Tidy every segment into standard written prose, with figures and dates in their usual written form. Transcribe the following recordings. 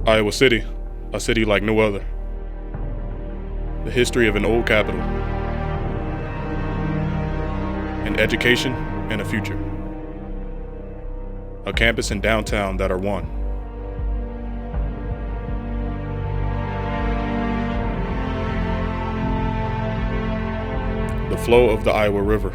Iowa City, a city like no other. The history of an old capital, an education and a future. A campus and downtown that are one. The flow of the Iowa River,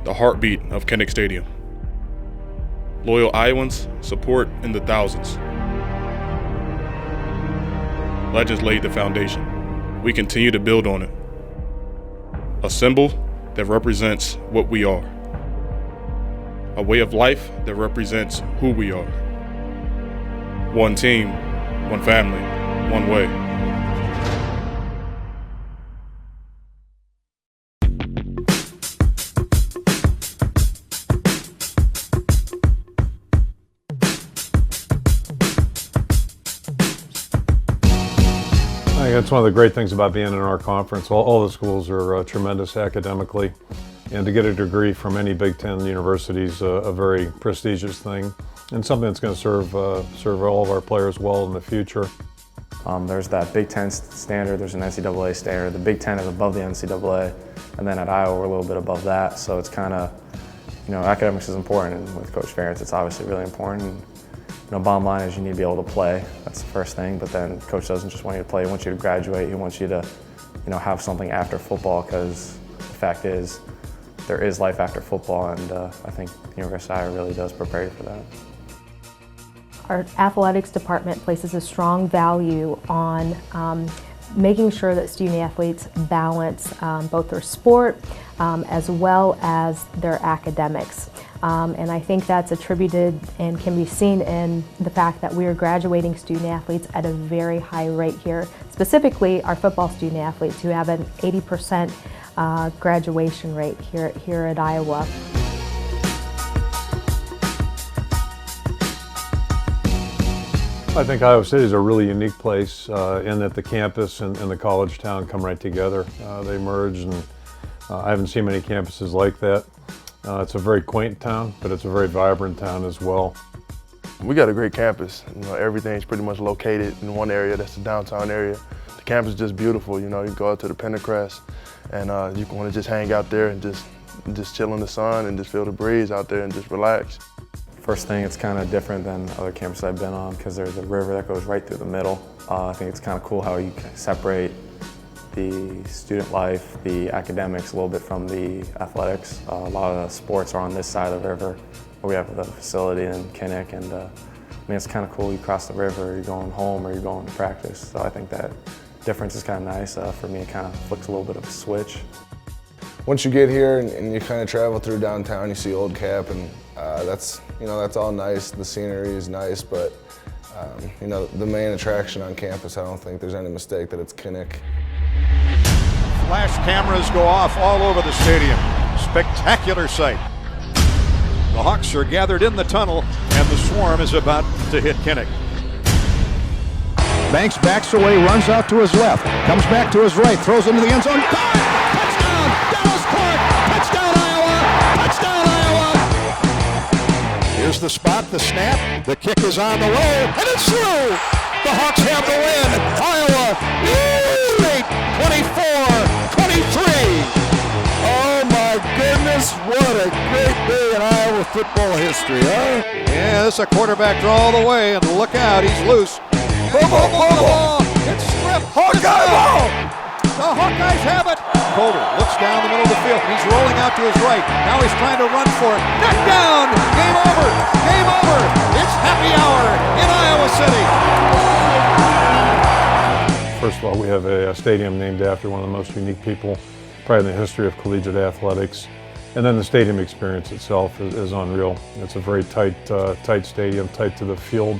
the heartbeat of Kinnick Stadium. Loyal Iowans, support in the thousands. Legends laid the foundation. We continue to build on it. A symbol that represents what we are. A way of life that represents who we are. One team, one family, one way. I think that's one of the great things about being in our conference. All the schools are tremendous academically, and to get a degree from any Big Ten university is a very prestigious thing, and something that's going to serve all of our players well in the future. There's that Big Ten standard, there's an NCAA standard. The Big Ten is above the NCAA, and then at Iowa we're a little bit above that, so it's kind of, academics is important, and with Coach Ferentz it's obviously really important. Bottom line is you need to be able to play. That's the first thing, but then Coach doesn't just want you to play, he wants you to graduate, he wants you to have something after football, because the fact is there is life after football, and I think the University of Iowa really does prepare you for that. Our athletics department places a strong value on making sure that student athletes balance both their sport as well as their academics. And I think that's attributed and can be seen in the fact that we are graduating student athletes at a very high rate here. Specifically, our football student athletes who have an 80% graduation rate here at Iowa. I think Iowa City is a really unique place in that the campus and the college town come right together. They merge, and I haven't seen many campuses like that. It's a very quaint town, but it's a very vibrant town as well. We got a great campus. Everything's pretty much located in one area. That's the downtown area. The campus is just beautiful. You go out to the Pentacrest, and you want to just hang out there and just chill in the sun and just feel the breeze out there and just relax. First thing, it's kind of different than other campuses I've been on because there's a river that goes right through the middle. I think it's kind of cool how you can separate the student life, the academics a little bit from the athletics. A lot of the sports are on this side of the river. We have the facility in Kinnick, and it's kind of cool. You cross the river, you're going home or you're going to practice. So I think that difference is kind of nice. For me, it kind of flicks a little bit of a switch. Once you get here and you kind of travel through downtown, you see Old Cap, and that's all nice. The scenery is nice, but the main attraction on campus, I don't think there's any mistake that it's Kinnick. Flash cameras go off all over the stadium. Spectacular sight. The Hawks are gathered in the tunnel, and the swarm is about to hit Kinnick. Banks backs away, runs out to his left, comes back to his right, throws into the end zone. Touchdown! Dallas Clark! Touchdown, Iowa! Touchdown, Iowa! Here's the spot, the snap, the kick is on the way, and it's through! The Hawks have the win! Iowa! 24-23! Oh my goodness, what a great day in Iowa football history, huh? Yeah, this is a quarterback draw all the way, and look out, he's loose. Boom, boom, boom, boom! It's stripped! Hawkeye ball! The Hawkeyes have it! Coulter looks down the middle of the field. He's rolling out to his right. Now he's trying to run for it. Knocked down! Game over! Game over! It's happy hour in Iowa City! First of all, we have a stadium named after one of the most unique people probably in the history of collegiate athletics. And then the stadium experience itself is unreal. It's a very tight stadium, tight to the field.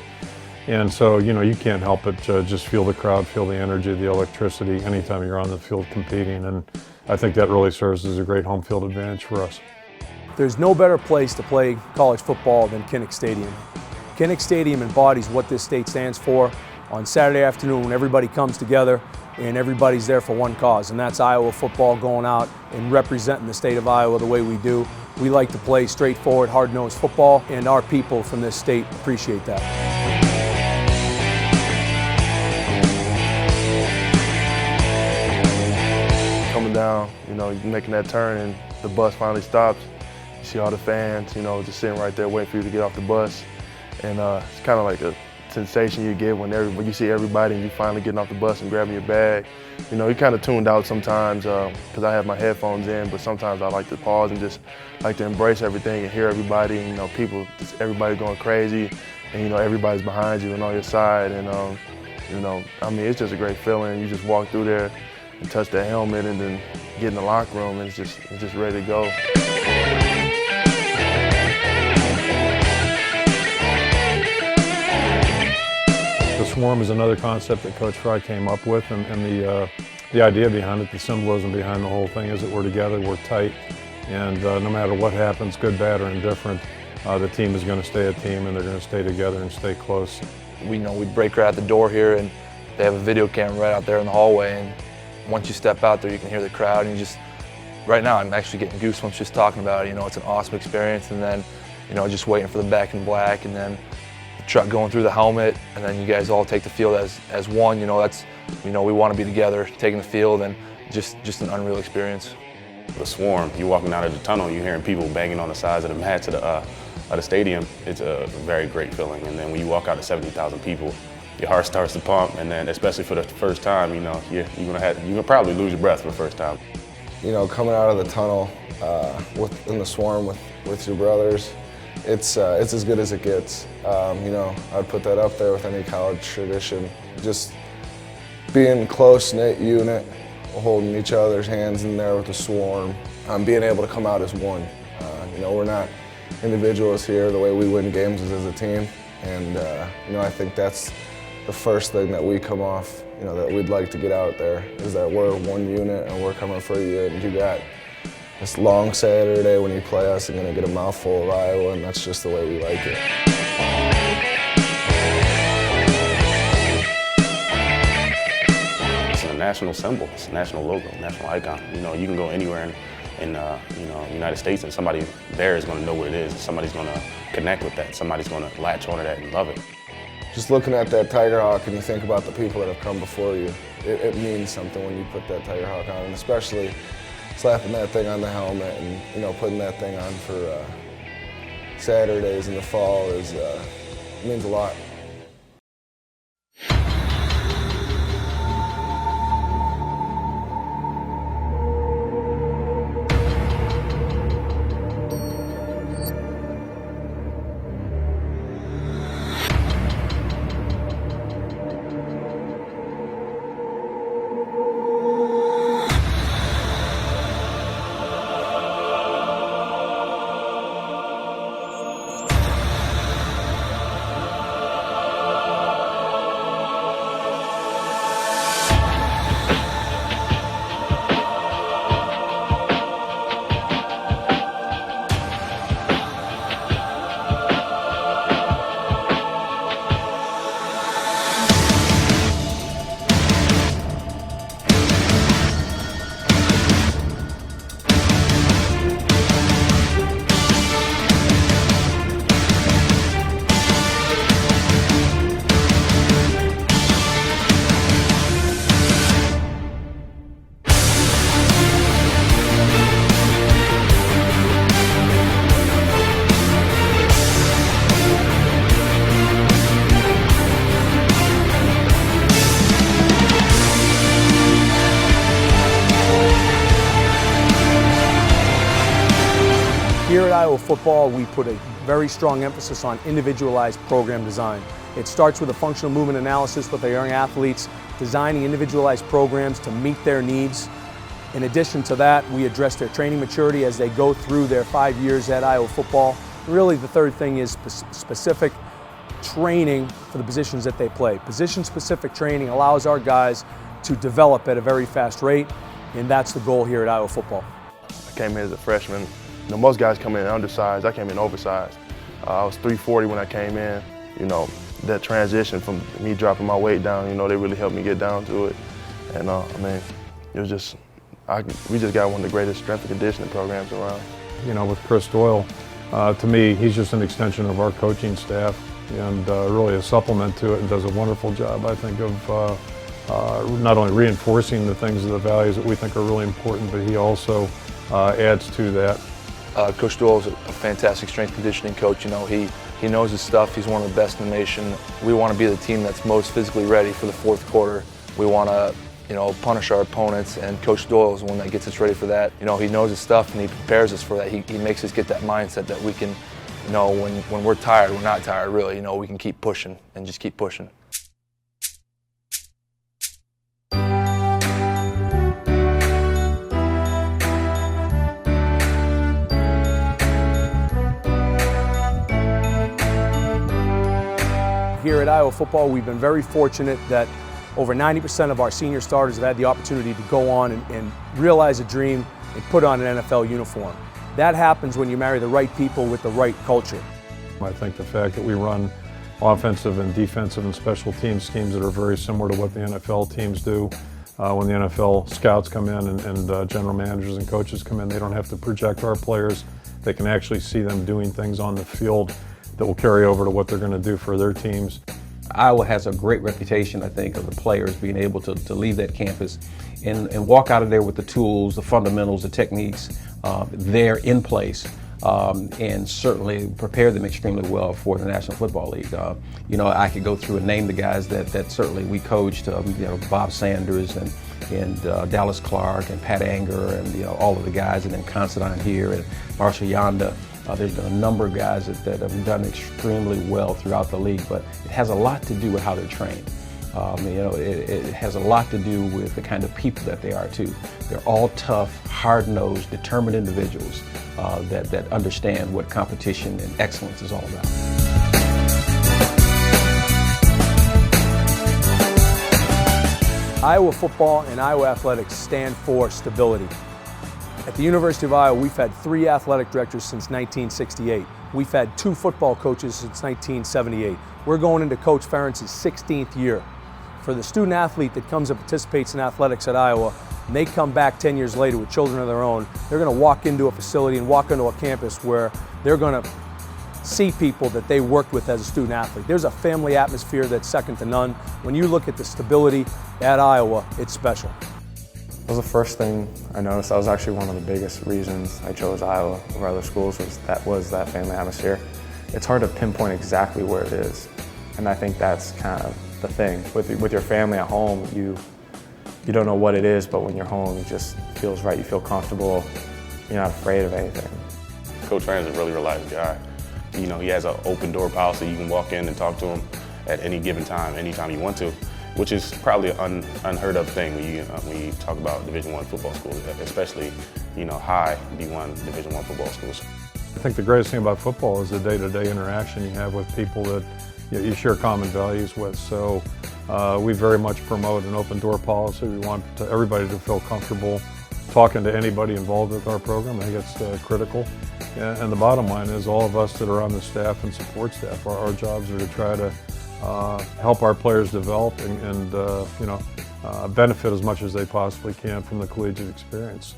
And so, you can't help but just feel the crowd, feel the energy, the electricity anytime you're on the field competing. And I think that really serves as a great home field advantage for us. There's no better place to play college football than Kinnick Stadium. Kinnick Stadium embodies what this state stands for. On Saturday afternoon, when everybody comes together and everybody's there for one cause, and that's Iowa football, going out and representing the state of Iowa the way we do. We like to play straightforward, hard-nosed football, and our people from this state appreciate that. you know, making that turn and the bus finally stops. You see all the fans, you know, just sitting right there waiting for you to get off the bus. And it's kind of like a sensation you get when you see everybody and you finally getting off the bus and grabbing your bag. You know, you kind of tuned out sometimes because I have my headphones in, but sometimes I like to pause and just like to embrace everything and hear everybody. And, you know, everybody going crazy, and you know everybody's behind you and on your side. And you know, I mean, it's just a great feeling. You just walk through there and touch the helmet, and then get in the locker room, and it's just ready to go. The swarm is another concept that Coach Fry came up with, and the idea behind it, the symbolism behind the whole thing is that we're together, we're tight, and no matter what happens, good, bad, or indifferent, the team is going to stay a team, and they're going to stay together and stay close. We know we break right out the door here, and they have a video camera right out there in the hallway, and once you step out there, you can hear the crowd, and right now I'm actually getting goosebumps just talking about it. You know, it's an awesome experience, and then, you know, just waiting for the back in black, and then the truck going through the helmet, and then you guys all take the field as one. You know, we want to be together, taking the field, and just an unreal experience. The swarm, you're walking out of the tunnel, you're hearing people banging on the sides of the mats of the stadium. It's a very great feeling. And then when you walk out to 70,000 people, your heart starts to pump, and then especially for the first time, you know, you're gonna probably lose your breath for the first time. You know, coming out of the tunnel in the swarm with your brothers, it's as good as it gets. You know, I'd put that up there with any college tradition. Just being close-knit unit, holding each other's hands in there with the swarm, being able to come out as one. You know, we're not individuals here. The way we win games is as a team, and you know, I think that's the first thing that we come off, you know, that we'd like to get out there, is that we're one unit and we're coming for you, and you got this long Saturday when you play us and gonna get a mouthful of Iowa, and that's just the way we like it. It's a national symbol, it's a national logo, national icon. You know, you can go anywhere in you know, the United States, and somebody there is gonna know what it is. Somebody's gonna connect with that. Somebody's gonna latch onto that and love it. Just looking at that Tiger Hawk and you think about the people that have come before you, it means something when you put that Tiger Hawk on, and especially slapping that thing on the helmet and, you know, putting that thing on for Saturdays in the fall means a lot. Here at Iowa football, we put a very strong emphasis on individualized program design. It starts with a functional movement analysis with our young athletes, designing individualized programs to meet their needs. In addition to that, we address their training maturity as they go through their 5 years at Iowa football. Really, the third thing is specific training for the positions that they play. Position-specific training allows our guys to develop at a very fast rate, and that's the goal here at Iowa football. I came in as a freshman. You know, most guys come in undersized. I came in oversized. I was 340 when I came in. You know, that transition from me dropping my weight down, you know, they really helped me get down to it. And I mean, it was just, we just got one of the greatest strength and conditioning programs around. You know, with Chris Doyle, to me, he's just an extension of our coaching staff, and really a supplement to it, and does a wonderful job, I think, of not only reinforcing the things, the values that we think are really important, but he also adds to that. Coach Doyle is a fantastic strength conditioning coach. You know, he knows his stuff. He's one of the best in the nation. We want to be the team that's most physically ready for the fourth quarter. We want to, you know, punish our opponents, and Coach Doyle is the one that gets us ready for that. You know, he knows his stuff and he prepares us for that. He makes us get that mindset that we can, you know, when we're tired, we're not tired really. You know, we can keep pushing and just keep pushing. Here at Iowa football, we've been very fortunate that over 90% of our senior starters have had the opportunity to go on and realize a dream and put on an NFL uniform. That happens when you marry the right people with the right culture. I think the fact that we run offensive and defensive and special teams schemes that are very similar to what the NFL teams do. When the NFL scouts come in and general managers and coaches come in, they don't have to project our players. They can actually see them doing things on the field that will carry over to what they're going to do for their teams. Iowa has a great reputation, I think, of the players being able to leave that campus and walk out of there with the tools, the fundamentals, the techniques there in place, and certainly prepare them extremely well for the National Football League. You know, I could go through and name the guys that certainly we coached, you know, Bob Sanders and Dallas Clark and Pat Anger and, you know, all of the guys, and then Considine here and Marshall Yonda. There's been a number of guys that have done extremely well throughout the league, but it has a lot to do with how they're trained. You know, it has a lot to do with the kind of people that they are too. They're all tough, hard-nosed, determined individuals that understand what competition and excellence is all about. Iowa football and Iowa athletics stand for stability. At the University of Iowa, we've had 3 athletic directors since 1968. We've had 2 football coaches since 1978. We're going into Coach Ferentz's 16th year. For the student athlete that comes and participates in athletics at Iowa, and they come back 10 years later with children of their own, they're going to walk into a facility and walk into a campus where they're going to see people that they worked with as a student athlete. There's a family atmosphere that's second to none. When you look at the stability at Iowa, it's special. That was the first thing I noticed. That was actually one of the biggest reasons I chose Iowa over other schools, was that family atmosphere. It's hard to pinpoint exactly where it is, and I think that's kind of the thing. With your family at home, you don't know what it is, but when you're home, it just feels right. You feel comfortable. You're not afraid of anything. Coach Ferentz's a really reliable guy. You know, he has an open door policy. You can walk in and talk to him at any given time, anytime you want to, which is probably an unheard of thing when you talk about Division I football schools, especially, you know, high D1 Division I football schools. I think the greatest thing about football is the day-to-day interaction you have with people that you share common values with. So we very much promote an open door policy. We want everybody to feel comfortable talking to anybody involved with our program. I think it's critical. And the bottom line is all of us that are on the staff and support staff, our jobs are to try to help our players develop and you know, benefit as much as they possibly can from the collegiate experience.